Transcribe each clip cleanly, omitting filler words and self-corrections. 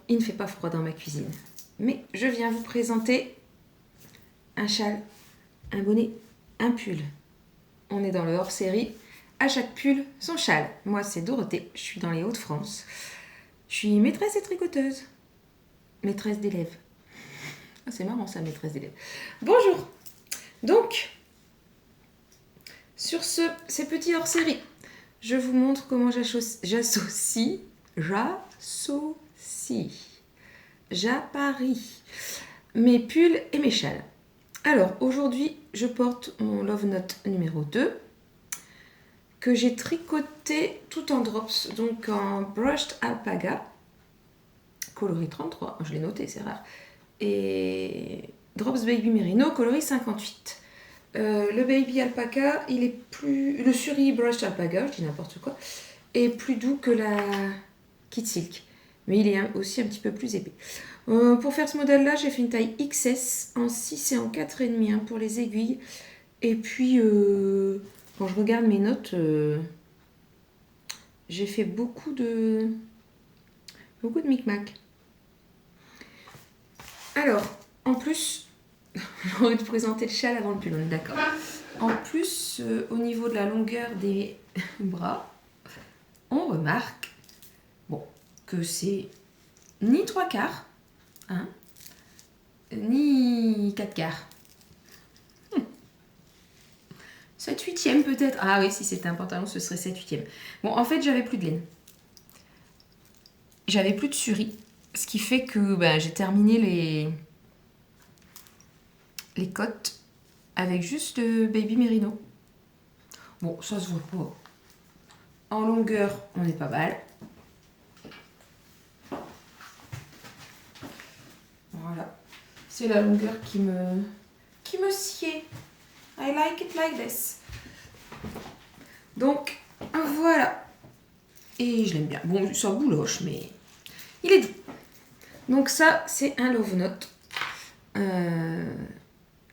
il ne fait pas froid dans ma cuisine. Mais je viens vous présenter un châle, un bonnet, un pull. On est dans le hors-série. À chaque pull, son châle. Moi, c'est Dorothée. Je suis dans les Hauts-de-France. Je suis maîtresse et tricoteuse. Maîtresse d'élèves. Ah, c'est marrant ça, maîtresse d'élèves. Bonjour. Donc, sur ces petits hors-série, je vous montre comment j'apparie mes pulls et mes châles. Alors, aujourd'hui, je porte mon Love Note numéro 2 que j'ai tricoté tout en drops, donc en brushed alpaga, coloris 33, je l'ai noté, c'est rare, et drops baby merino, coloris 58. Le baby alpaca, il est plus... Le suri brushed alpaga, je dis n'importe quoi, est plus doux que la kit silk, mais il est aussi un petit peu plus épais. Pour faire ce modèle-là, j'ai fait une taille XS en 6 et en 4,5 pour les aiguilles. Et puis, quand je regarde mes notes, j'ai fait beaucoup de micmac. Alors, en plus, j'ai envie de présenter le châle avant le pull, on est d'accord. En plus, au niveau de la longueur des bras, on remarque que c'est ni 3/4, hein, ni 4/4. 7/8 peut-être. Ah oui, si c'était un pantalon, ce serait 7/8. Bon, en fait, j'avais plus de laine. J'avais plus de suri. Ce qui fait que j'ai terminé les côtes avec juste baby merino. Bon, ça se voit pas. En longueur, on est pas mal. Voilà. C'est la longueur qui me sied. I like it like this. Donc, voilà. Et je l'aime bien. Bon, ça bouloche, mais il est doux. Donc ça, c'est un Love Note.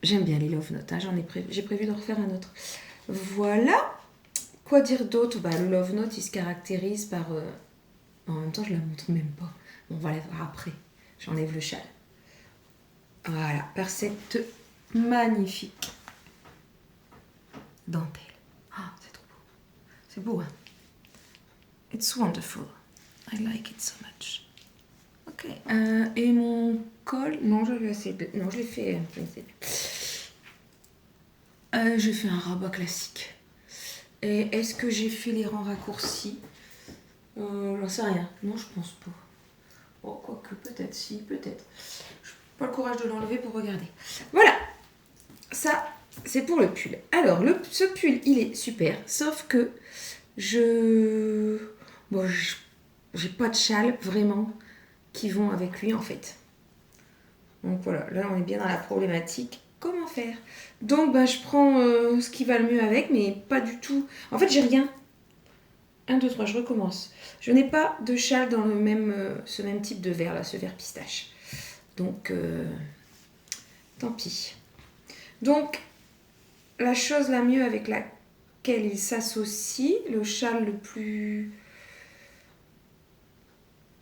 J'aime bien les Love Notes. Hein. J'ai prévu d'en refaire un autre. Voilà. Quoi dire d'autre? Le Love Note, il se caractérise par... En même temps, je la montre même pas. On va la voir après. J'enlève le châle. Voilà. Par cette magnifique dentelle. Ah, c'est trop beau. C'est beau, hein? It's wonderful. I like it so much. Ok. Et mon col... Non, je l'ai fait... j'ai fait un rabat classique. Et est-ce que j'ai fait les rangs raccourcis? J'en sais rien. Non, je pense pas. Oh, quoique, peut-être, si, peut-être. Je n'ai pas le courage de l'enlever pour regarder. Voilà. Ça, c'est pour le pull. Alors, ce pull, il est super. Sauf que j'ai pas de châle, vraiment, qui vont avec lui, en fait. Donc, voilà. Là, on est bien dans la problématique. Comment faire? Donc, je prends ce qui va le mieux avec, mais pas du tout. En fait, j'ai rien. 1, 2, 3, je recommence. Je n'ai pas de châle dans ce même type de vert, là, ce vert pistache. Donc, tant pis. Donc, la chose la mieux avec laquelle il s'associe, le châle le plus...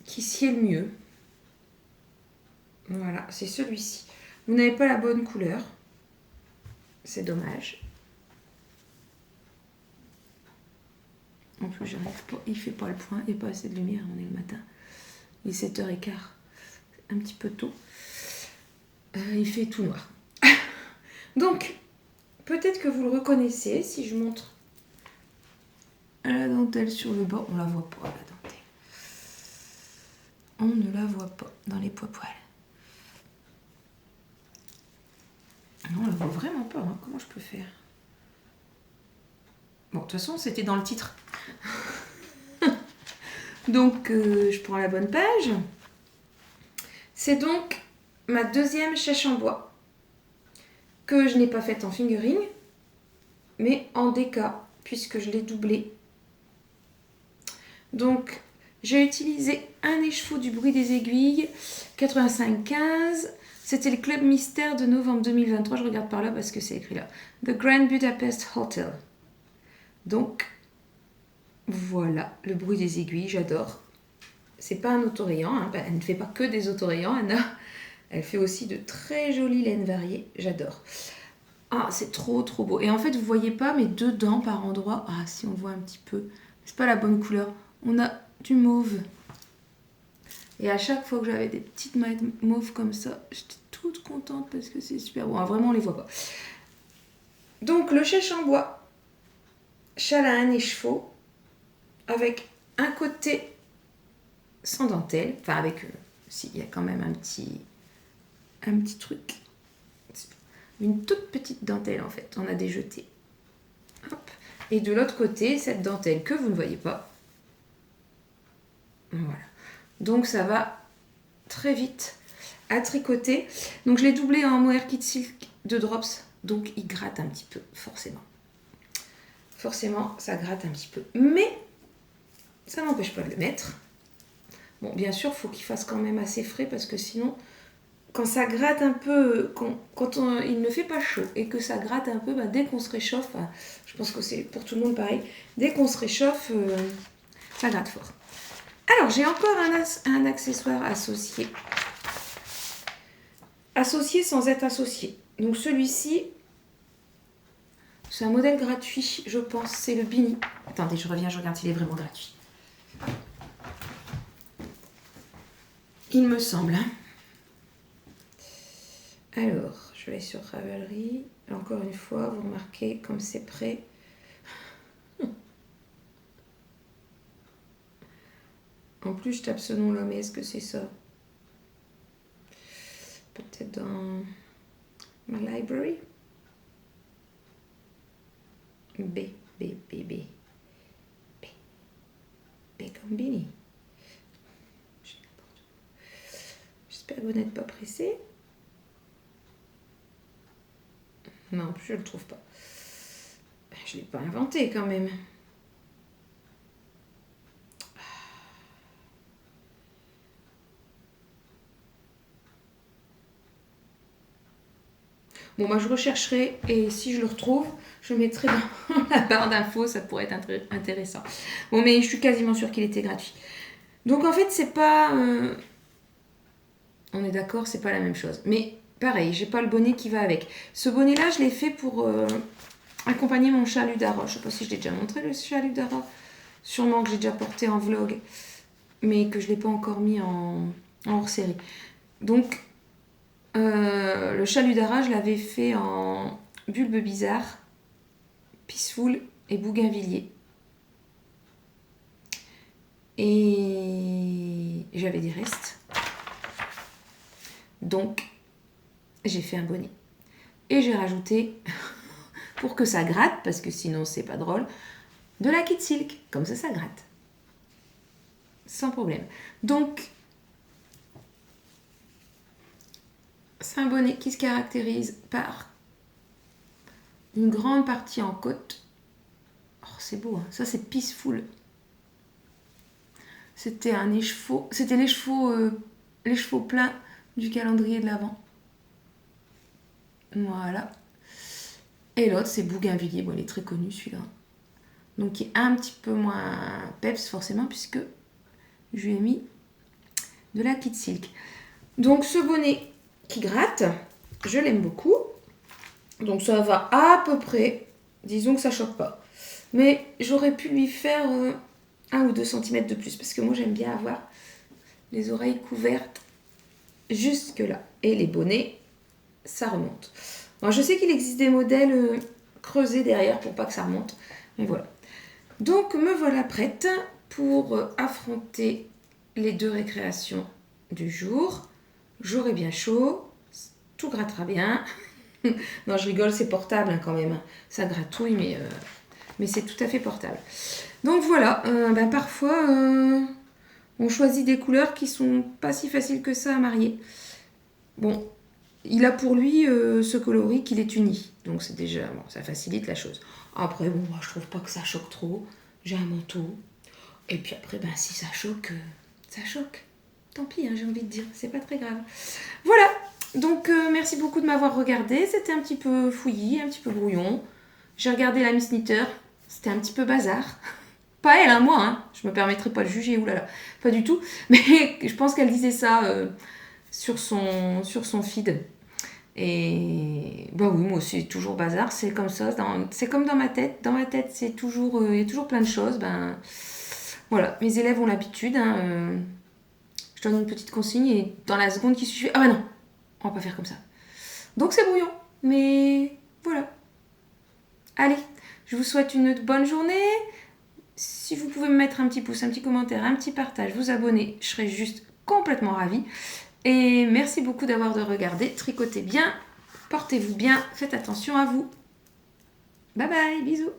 qui sied le mieux. Voilà, c'est celui-ci. Vous n'avez pas la bonne couleur. C'est dommage. En plus, j'arrive pas. Il fait pas le point et pas assez de lumière. On est le matin. Il est 7h15. Un petit peu tôt. Il fait tout noir. Donc, peut-être que vous le reconnaissez si je montre la dentelle sur le bas. On la voit pas, la dentelle. On ne la voit pas dans les poils. Non, on la voit vraiment pas. Hein. Comment je peux faire? Bon, de toute façon, c'était dans le titre. Donc, je prends la bonne page. C'est donc ma deuxième chèche en bois que je n'ai pas faite en fingering, mais en déca, puisque je l'ai doublée. Donc, j'ai utilisé un écheveau du bruit des aiguilles, 85-15. C'était le Club Mystère de novembre 2023. Je regarde par là parce que c'est écrit là. The Grand Budapest Hotel. Donc, voilà, le bruit des aiguilles, j'adore. C'est pas un autorayant, hein. Elle ne fait pas que des autorayants, Anna. Elle fait aussi de très jolies laines variées. J'adore. Ah, c'est trop beau. Et en fait, vous voyez pas, mais dedans, par endroit, ah, si on voit un petit peu, c'est pas la bonne couleur. On a du mauve. Et à chaque fois que j'avais des petites mailles mauves comme ça, j'étais toute contente parce que c'est super beau. Ah, vraiment, on les voit pas. Donc, le chèche en bois, châle à un écheveau, avec un côté sans dentelle, enfin avec, si, il y a quand même un petit truc, une toute petite dentelle en fait, on a déjeté. Hop. Et de l'autre côté, cette dentelle que vous ne voyez pas. Voilà. Donc ça va très vite à tricoter. Donc je l'ai doublé en mohair kit silk de drops, donc il gratte un petit peu, forcément. Forcément, ça gratte un petit peu. Mais ça n'empêche pas de le mettre. Bon, bien sûr, il faut qu'il fasse quand même assez frais parce que sinon, quand ça gratte un peu, quand il ne fait pas chaud et que ça gratte un peu, bah, dès qu'on se réchauffe, je pense que c'est pour tout le monde pareil, dès qu'on se réchauffe, ça gratte fort. Alors, j'ai encore un accessoire associé. Associé sans être associé. Donc celui-ci, c'est un modèle gratuit, je pense, c'est le Bini. Attendez, je reviens, je regarde s'il est vraiment gratuit. Il me semble. Hein. Alors, je vais sur Ravelry. Encore une fois, vous remarquez comme c'est prêt. En plus, je tape ce nom-là, mais est-ce que c'est ça? Peut-être dans ma library. B comme Bini. J'espère que vous n'êtes pas pressé. Non, je ne le trouve pas. Je ne l'ai pas inventé quand même. Bon, moi je rechercherai et si je le retrouve, je mettrai dans la barre d'infos, ça pourrait être intéressant. Bon, mais je suis quasiment sûre qu'il était gratuit. Donc en fait, c'est pas... On est d'accord, c'est pas la même chose. Mais pareil, j'ai pas le bonnet qui va avec. Ce bonnet-là, je l'ai fait pour accompagner mon chalut d'Ara. Je sais pas si je l'ai déjà montré, le chalut d'Ara. Sûrement que j'ai déjà porté en vlog, mais que je l'ai pas encore mis en hors-série. Donc... le chalut d'Ara, je l'avais fait en bulbe bizarre, peaceful et bougainvilliers. Et j'avais des restes. Donc, j'ai fait un bonnet. Et j'ai rajouté, pour que ça gratte, parce que sinon c'est pas drôle, de la kit silk. Comme ça gratte. Sans problème. Donc, c'est un bonnet qui se caractérise par une grande partie en côte. Oh, c'est beau, hein. Ça c'est peaceful. C'était un écheveau, c'était l'écheveau plein du calendrier de l'Avent. Voilà. Et l'autre c'est bougainvilliers. Bon, il est très connu celui-là. Donc il est un petit peu moins peps forcément puisque je lui ai mis de la kit silk. Donc ce bonnet qui gratte, je l'aime beaucoup. Donc ça va à peu près, disons que ça choque pas. Mais j'aurais pu lui faire 1 ou 2 cm de plus parce que moi j'aime bien avoir les oreilles couvertes jusque là. Et les bonnets, ça remonte. Moi je sais qu'il existe des modèles creusés derrière pour pas que ça remonte. Mais voilà. Donc me voilà prête pour affronter les 2 récréations du jour. J'aurai bien chaud, tout grattera bien. Non, je rigole, c'est portable hein, quand même. Ça gratouille, mais c'est tout à fait portable. Donc voilà, parfois, on choisit des couleurs qui sont pas si faciles que ça à marier. Bon, il a pour lui ce coloris qu'il est uni. Donc c'est déjà, bon, ça facilite la chose. Après, bon, moi, je trouve pas que ça choque trop. J'ai un manteau. Et puis après, si ça choque, ça choque. Tant pis, hein, j'ai envie de dire, c'est pas très grave. Voilà, donc merci beaucoup de m'avoir regardé. C'était un petit peu fouillis, un petit peu brouillon. J'ai regardé la Miss Knitter, c'était un petit peu bazar. Pas elle, hein, moi, hein. Je me permettrai pas de juger, oulala, pas du tout. Mais je pense qu'elle disait ça sur son feed. Et bah oui, moi aussi, toujours bazar, c'est comme ça, c'est comme dans ma tête. Dans ma tête, c'est toujours, il y a toujours plein de choses. Ben voilà, mes élèves ont l'habitude. Hein, je donne une petite consigne et dans la seconde qui suit, ah bah non, on va pas faire comme ça. Donc c'est brouillon, mais voilà. Allez, je vous souhaite une bonne journée. Si vous pouvez me mettre un petit pouce, un petit commentaire, un petit partage, vous abonner, je serai juste complètement ravie. Et merci beaucoup d'avoir regardé. Tricotez bien, portez-vous bien, faites attention à vous. Bye bye, bisous.